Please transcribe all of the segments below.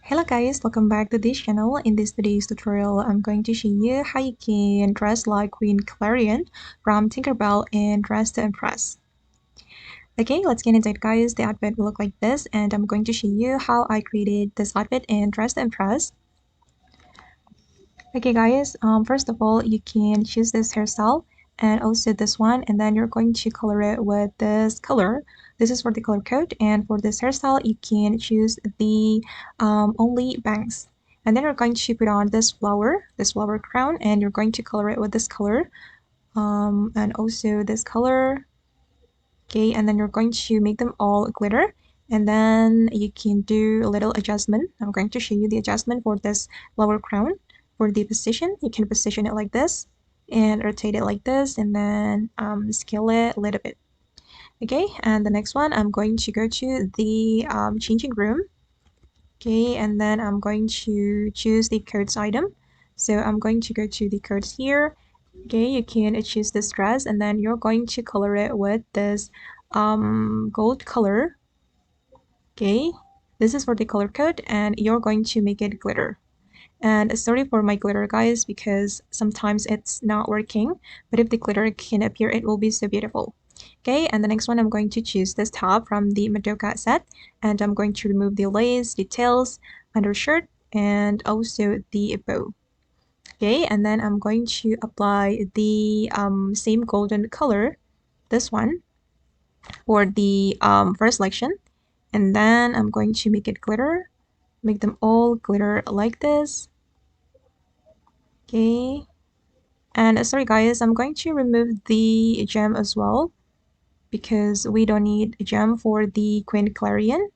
Hello guys, welcome back to this channel. In this today's tutorial, I'm going to show you how you can dress like Queen Clarion from Tinkerbell and Dress to Impress. Okay, let's get into it guys. The outfit will look like this and I'm going to show you how I created this outfit in Dress to Impress. Okay guys, first of all, you can choose this hairstyle and also this one, and then you're going to color it with this color. This is for the color code, and for this hairstyle, you can choose the only bangs. And then you're going to put on this flower crown, and you're going to color it with this color, and also this color. Okay, and then you're going to make them all glitter, and then you can do a little adjustment. I'm going to show you the adjustment for this flower crown. For the position, you can position it like this and rotate it like this, and then scale it a little bit. Okay, and the next one, I'm going to go to the changing room. Okay, and then I'm going to choose the codes item. So I'm going to go to the codes here. Okay, you can choose this dress, and then you're going to color it with this gold color. Okay, this is for the color code, and you're going to make it glitter. And sorry for my glitter guys, because sometimes it's not working, but if the glitter can appear, it will be so beautiful. Okay, and the next one, I'm going to choose this top from the Madoka set, and I'm going to remove the lace, details, undershirt, and also the bow. Okay, and then I'm going to apply the same golden color, this one, for the first selection, and then I'm going to make it glitter, make them all glitter like this. Okay, and sorry guys, I'm going to remove the gem as well because we don't need a gem for the Queen Clarion.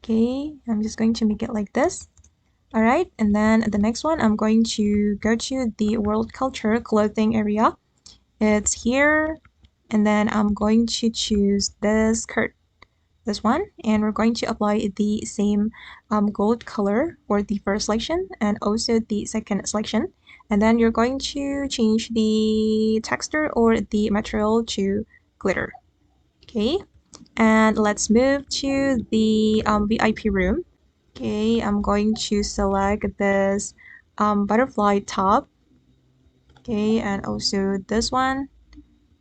Okay, I'm just going to make it like this. Alright, and then the next one, I'm going to go to the world culture clothing area. It's here, and then I'm going to choose this skirt, this one, and we're going to apply the same gold color for the first selection and also the second selection, and then you're going to change the texture or the material to glitter. Okay, and let's move to the VIP room. Okay, I'm going to select this butterfly top. Okay, and also this one.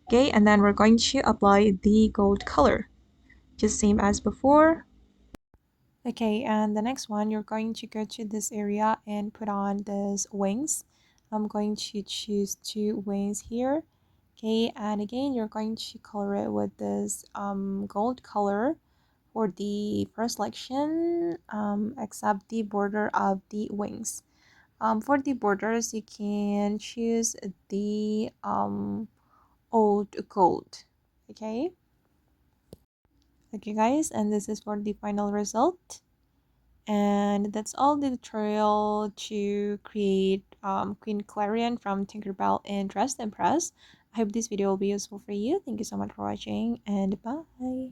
Okay, and then we're going to apply the gold color, just same as before. Okay, and the next one, you're going to go to this area and put on this wings. I'm going to choose two wings here. Okay, and again, you're going to color it with this gold color for the first selection, except the border of the wings. For the borders, you can choose the old gold. Okay. Okay, guys, and this is for the final result. And that's all the tutorial to create Queen Clarion from Tinkerbell and Dress to Impress. I hope this video will be useful for you. Thank you so much for watching, and bye.